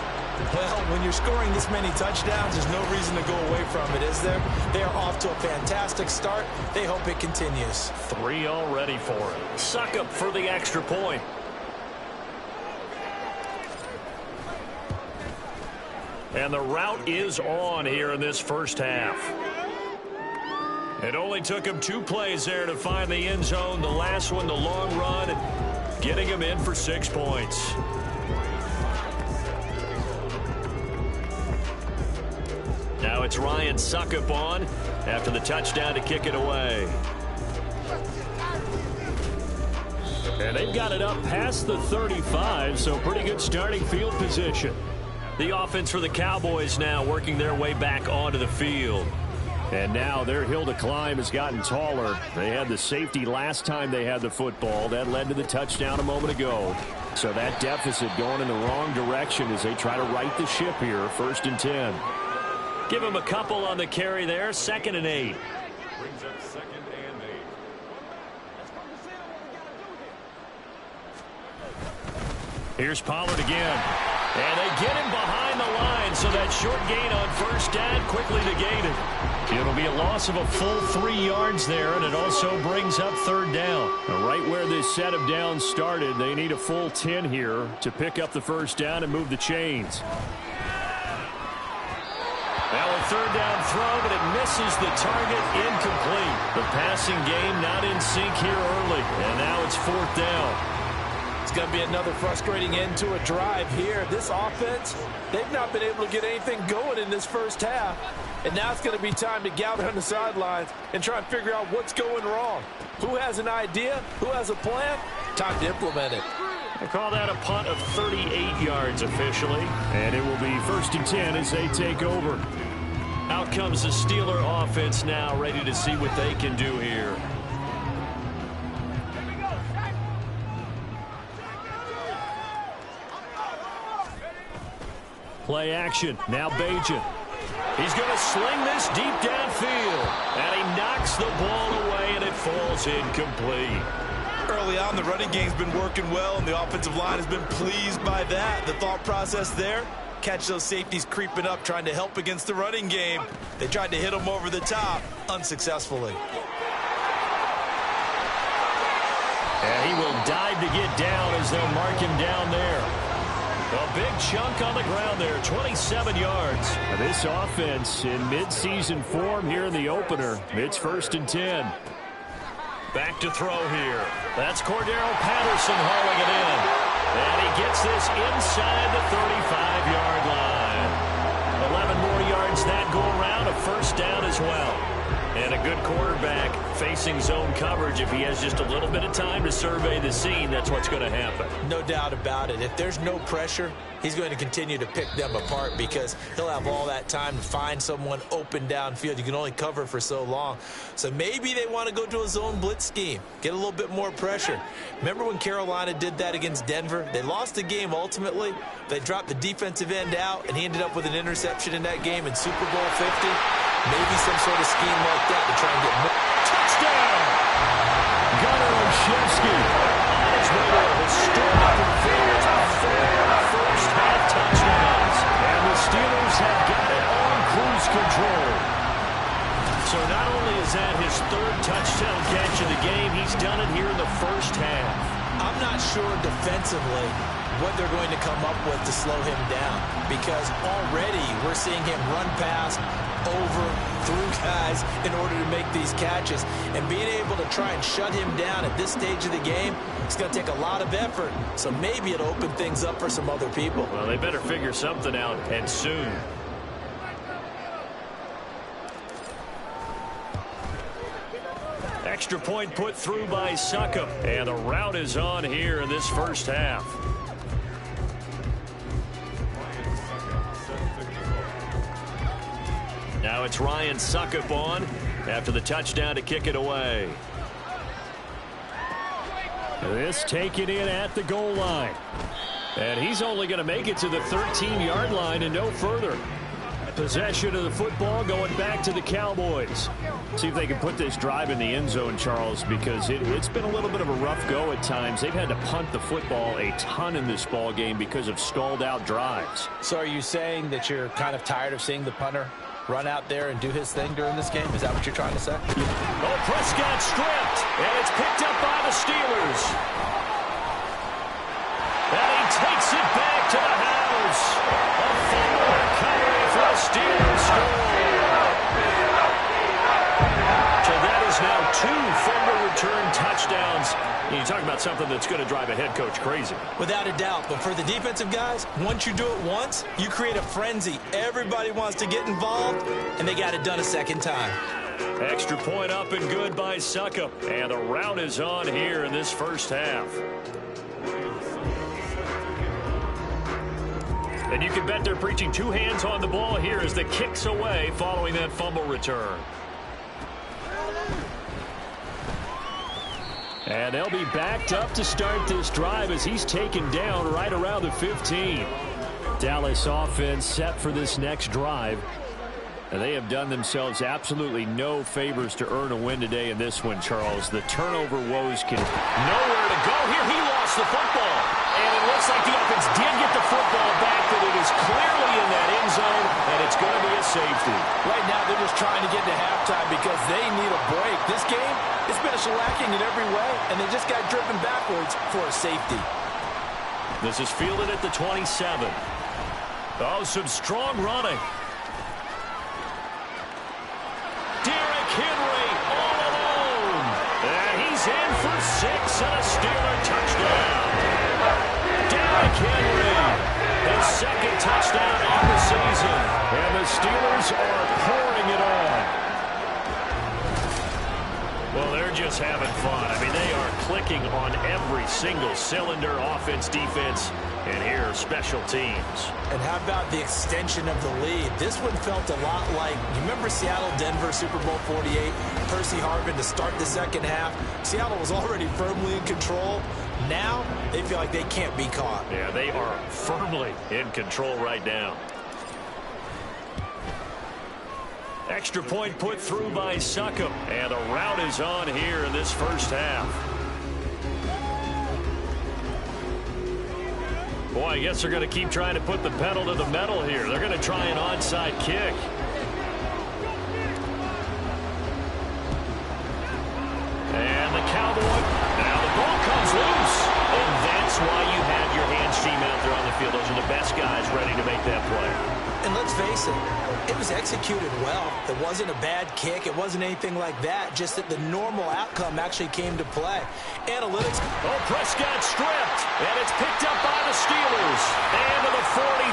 Well, when you're scoring this many touchdowns, there's no reason to go away from it, is there? They are off to a fantastic start. They hope it continues. 3 already for him. Suckup for the extra point. And the route is on here in this first half. It only took him 2 plays there to find the end zone. The last one, the long run, getting him in for 6 points. Now it's Ryan Suckup on after the touchdown to kick it away. And they've got it up past the 35, so pretty good starting field position. The offense for the Cowboys now working their way back onto the field. And now their hill to climb has gotten taller. They had the safety last time they had the football. That led to the touchdown a moment ago. So that deficit going in the wrong direction as they try to right the ship here, 1st and 10. Give him a couple on the carry there, 2nd and 8. Brings up 2nd and 8. Here's Pollard again. And they get him behind the line, so that short gain on 1st down quickly negated. It'll be a loss of a full 3 yards there, and it also brings up 3rd down. Right where this set of downs started, they need a full 10 here to pick up the 1st down and move the chains. Now a 3rd down throw, but it misses the target, incomplete. The passing game not in sync here early, and now it's 4th down. It's going to be another frustrating end to a drive here. This offense, they've not been able to get anything going in this first half. And now it's going to be time to gather on the sidelines and try and figure out what's going wrong. Who has an idea? Who has a plan? Time to implement it. I call that a punt of 38 yards officially. And it will be 1st and 10 as they take over. Out comes the Steeler offense now, ready to see what they can do here. Play action. Now Bajan. He's going to sling this deep downfield. And he knocks the ball away, and it falls incomplete. Early on, the running game's been working well, and the offensive line has been pleased by that. The thought process there, catch those safeties creeping up, trying to help against the running game. They tried to hit them over the top, unsuccessfully. And he will dive to get down as they'll mark him down there. A big chunk on the ground there, 27 yards. This offense in midseason form here in the opener. It's 1st and 10. Back to throw here. That's Cordero Patterson hauling it in. And he gets this inside the 35-yard line. 11 more yards that go around, a first down as well. And a good quarterback facing zone coverage. If he has just a little bit of time to survey the scene, that's what's going to happen. No doubt about it. If there's no pressure, he's going to continue to pick them apart because he'll have all that time to find someone open downfield. You can only cover for so long. So maybe they want to go to a zone blitz scheme, get a little bit more pressure. Remember when Carolina did that against Denver? They lost the game ultimately. They dropped the defensive end out, and he ended up with an interception in that game in Super Bowl 50. Maybe some sort of scheme like that to try and get more. Touchdown! Gunnar Olszewski on his way to a historic performance with 4 first-half touchdowns. And the Steelers have got it on cruise control. So not only is that his 3rd touchdown catch of the game, he's done it here in the first half. I'm not sure defensively what they're going to come up with to slow him down, because already we're seeing him run past, over, through guys in order to make these catches. And being able to try and shut him down at this stage of the game, it's going to take a lot of effort. So maybe it'll open things up for some other people. Well, they better figure something out, and soon. Extra point put through by Succop. And the route is on here in this first half. Now it's Ryan Succop on after the touchdown to kick it away. This taken in at the goal line. And he's only going to make it to the 13-yard line and no further. Possession of the football going back to the Cowboys. See if they can put this drive in the end zone, Charles, because it's been a little bit of a rough go at times. They've had to punt the football a ton in this ball game because of stalled-out drives. So are you saying that you're kind of tired of seeing the punter run out there and do his thing during this game? Is that what you're trying to say? Oh, Prescott stripped, and it's picked up by the Steelers. And he takes it back to the house. A fumble recovery for the Steelers score. So that is now 2 fumble return touchdowns. You talk about something that's going to drive a head coach crazy. Without a doubt. But for the defensive guys, once you do it once, you create a frenzy. Everybody wants to get involved, and they got it done a second time. Extra point up and good by Succop. And the route is on here in this first half. And you can bet they're preaching 2 hands on the ball here as the kick's away following that fumble return. And they'll be backed up to start this drive as he's taken down right around the 15. Dallas offense set for this next drive. And they have done themselves absolutely no favors to earn a win today in this one, Charles. The turnover woes can nowhere to go here. He lost the football. And it looks like the offense did get the football back, but it is clearly in that end zone, and it's going to be a safety. Right now, they're just trying to get to halftime because they need a break. This game, it's been a shellacking in every way, and they just got driven backwards for a safety. This is fielded at the 27. Oh, some strong running. Derrick Henry all alone. And he's in for 6 and a Steeler touchdown. Derrick Henry, his 2nd touchdown of the season. And the Steelers are pouring it on. Well, they're just having fun. I mean, they are clicking on every single cylinder, offense, defense, and here, special teams. And how about the extension of the lead? This one felt a lot like, you remember Seattle-Denver Super Bowl 48? Percy Harvin to start the second half. Seattle was already firmly in control. Now, they feel like they can't be caught. Yeah, they are firmly in control right now. Extra point put through by Succop. And the route is on here in this first half. Boy, I guess they're going to keep trying to put the pedal to the metal here. They're going to try an onside kick. And the Cowboy, now the ball comes loose. And that's why you have your hands team out there on the field. Those are the best guys ready to make that play. And let's face it, it was executed well. It wasn't a bad kick. It wasn't anything like that. Just that the normal outcome actually came to play. Analytics. Oh, Prescott stripped. And it's picked up by the Steelers. And to the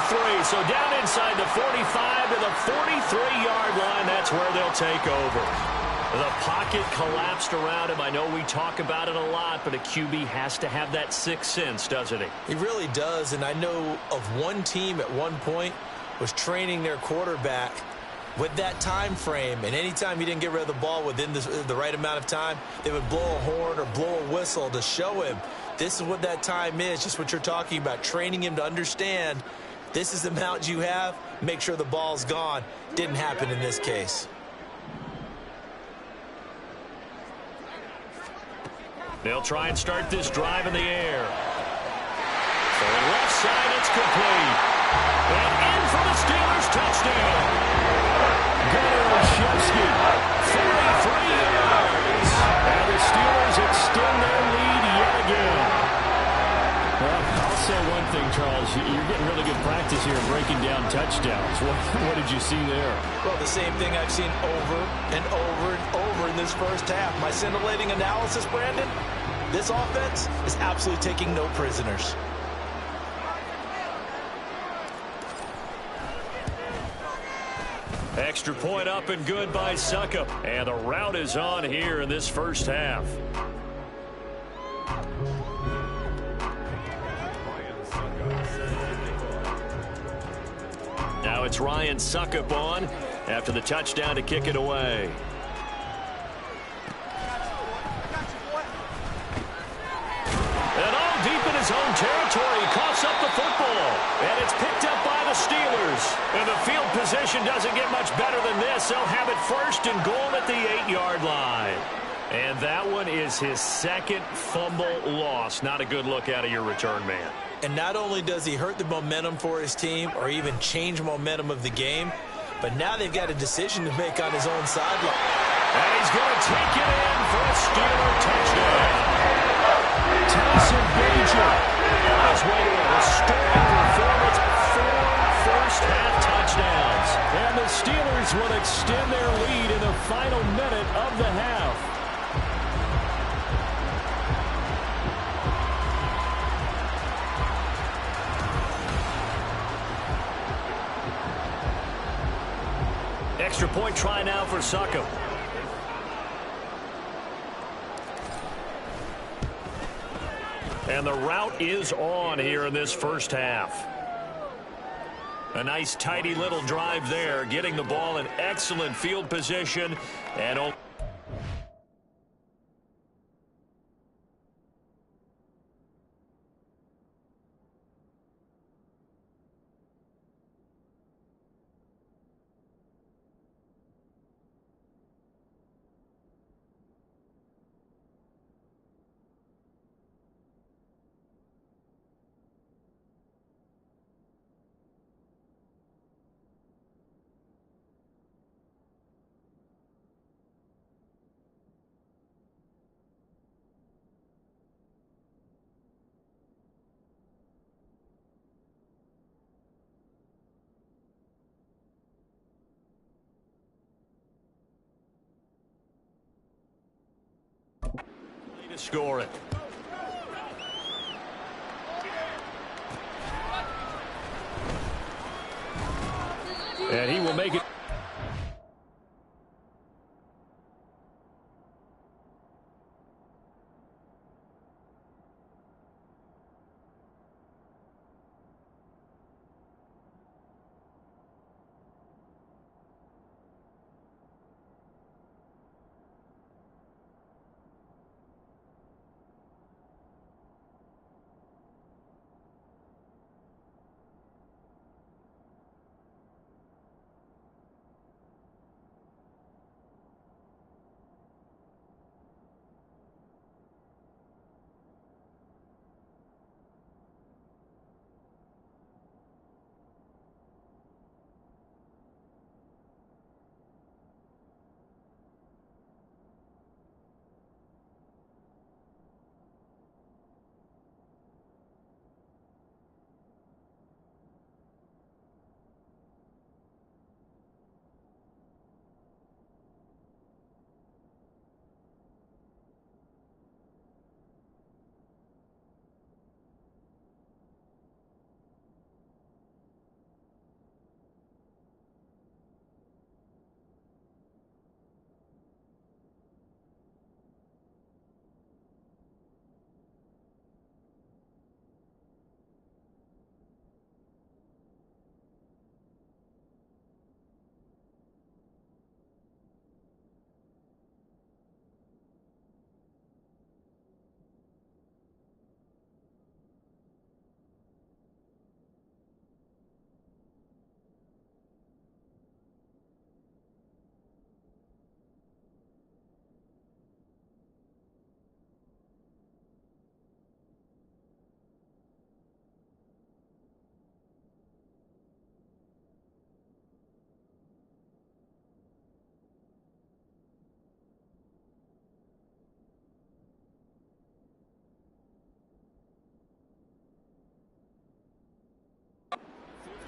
43. So down inside the 45 to the 43-yard line. That's where they'll take over. The pocket collapsed around him. I know we talk about it a lot, but a QB has to have that sixth sense, doesn't he? He really does. And I know of one team at one point was training their quarterback with that time frame, and anytime he didn't get rid of the ball within the right amount of time, they would blow a horn or blow a whistle to show him this is what that time is, just what you're talking about, training him to understand this is the amount you have, make sure the ball's gone. Didn't happen in this case. They'll try and start this drive in the air. So the left side, it's complete. And in for the Steelers touchdown. Gunnar Olszewski, 43 yards. And the Steelers extend their lead yet again. Well, I'll say one thing, Charles. You're getting really good practice here breaking down touchdowns. What did you see there? Well, the same thing I've seen over and over and over in this first half. My scintillating analysis, Brandon, this offense is absolutely taking no prisoners. Extra point up and good by Suckup. And the route is on here in this first half. Now it's Ryan Suckup on after the touchdown to kick it away. And all deep in his own territory, he coughs up the football. And it's picked up by the Steelers. And the field position doesn't get much better than this. They'll have it first and goal at the 8-yard line. And that one is his second fumble loss. Not a good look out of your return man. And not only does he hurt the momentum for his team or even change momentum of the game, but now they've got a decision to make on his own sideline. And he's going to take it in for a Steeler touchdown. Tyson Bajer on his way to a historic performance, 4 first-half touchdowns. And the Steelers will extend their lead in the final minute of the half. Extra point try now for Suckup. And the route is on here in this first half. A nice, tidy little drive there, getting the ball in excellent field position. And to score it. And he will make it.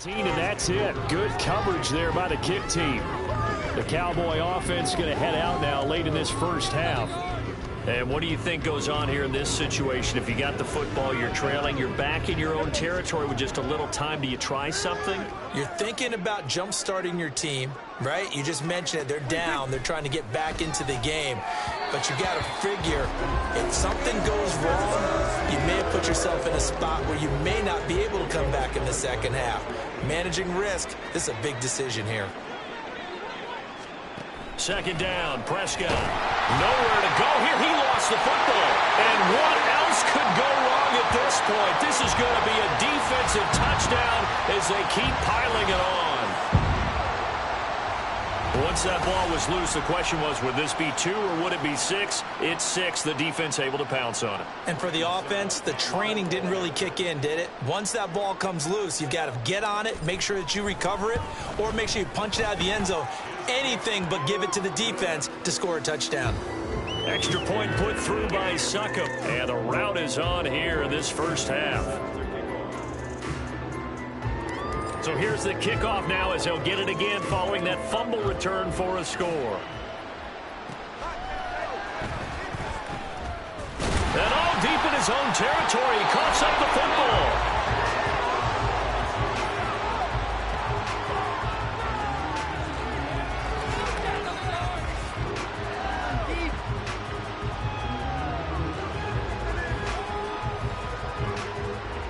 And that's it. Good coverage there by the kick team. The Cowboy offense going to head out now late in this first half. And what do you think goes on here in this situation? If you got the football, you're trailing, you're back in your own territory with just a little time. Do you try something? You're thinking about jump-starting your team, right? You just mentioned it. They're down. They're trying to get back into the game. But you got to figure, if something goes wrong, you may have put yourself in a spot where you may not be able to come back in the second half. Managing risk, this is a big decision here. Second down, Prescott. Nowhere to go here. He lost the football. And what else could go wrong at this point? This is going to be a defensive touchdown as they keep piling it on. Once that ball was loose, the question was, would this be 2 or would it be 6? It's 6. The defense able to pounce on it. And for the offense, the training didn't really kick in, did it? Once that ball comes loose, you've got to get on it, make sure that you recover it, or make sure you punch it out of the end zone. Anything but give it to the defense to score a touchdown. Extra point put through by Succop. And the route is on here in this first half. So here's the kickoff now as he'll get it again following that fumble return for a score. And all deep in his own territory, he coughs up the football.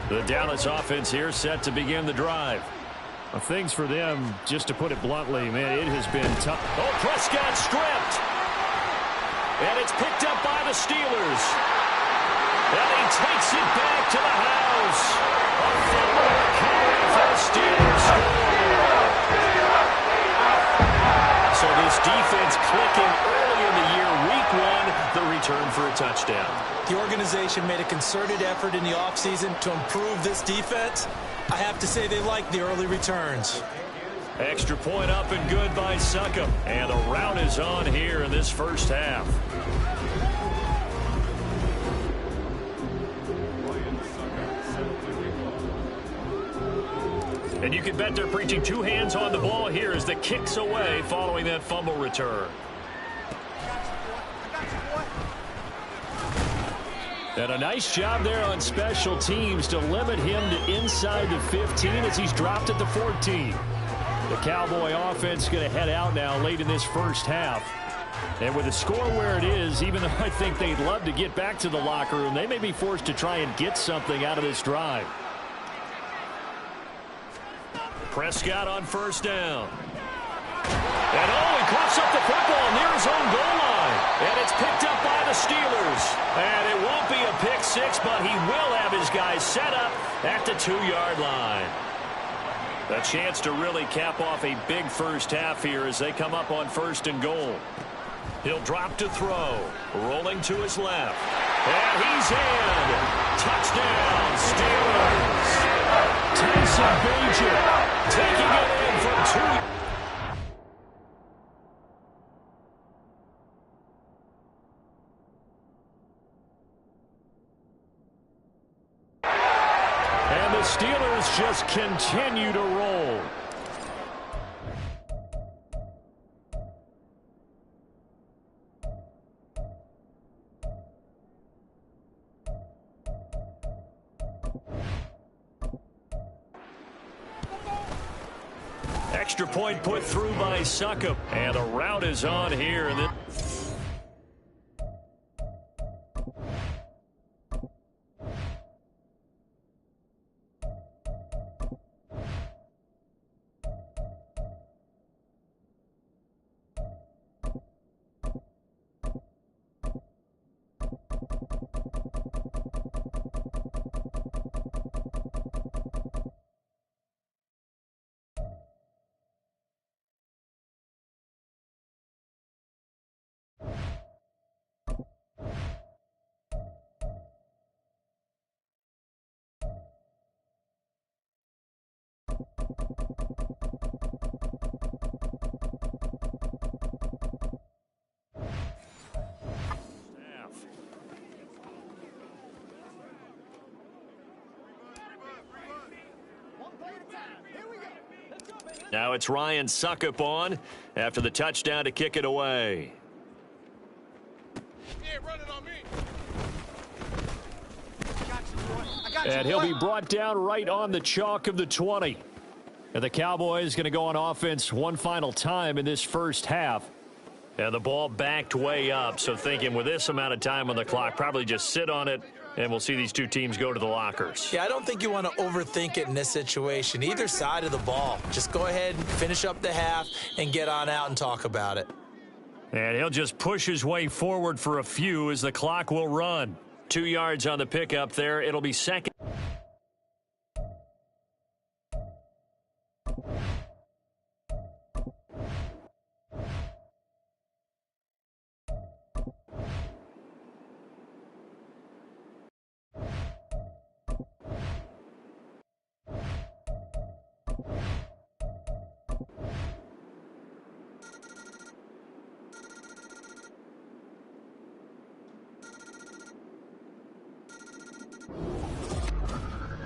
The Dallas offense here set to begin the drive. Well, things for them, just to put it bluntly, man, it has been tough. Oh, Prescott stripped. And it's picked up by the Steelers. And he takes it back to the house. A fumble for the Steelers score. So this defense clicking early in the year, week 1, the return for a touchdown. The organization made a concerted effort in the offseason to improve this defense. I have to say they like the early returns. Extra point up and good by Succop. And the route is on here in this first half. And you can bet they're preaching 2 hands on the ball here as the kick's away following that fumble return. And a nice job there on special teams to limit him to inside the 15 as he's dropped at the 14. The Cowboy offense going to head out now late in this first half. And with the score where it is, even though I think they'd love to get back to the locker room, they may be forced to try and get something out of this drive. Prescott on first down. And he coughs up the football near his own goal line. And it's picked up by the Steelers. And it won't be a pick 6, but he will have his guys set up at the 2-yard line. A chance to really cap off a big first half here as they come up on 1st and goal. He'll drop to throw. Rolling to his left. And he's in. Touchdown, Steelers. Tyson Bagent taking it in from 2. And the Steelers just continue to roll. Extra point put through by Succop. And the route is on here. And Now it's Ryan Suckup on after the touchdown to kick it away. And he'll be brought down right on the chalk of the 20. And the Cowboys going to go on offense one final time in this first half. And the ball backed way up, so thinking with this amount of time on the clock, probably just sit on it, and we'll see these two teams go to the lockers. Yeah, I don't think you want to overthink it in this situation. Either side of the ball. Just go ahead and finish up the half and get on out and talk about it. And he'll just push his way forward for a few as the clock will run. 2 yards on the pickup there. It'll be second.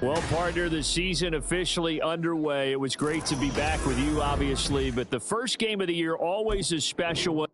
Well, partner, the season officially underway. It was great to be back with you, obviously, but the first game of the year always a special one.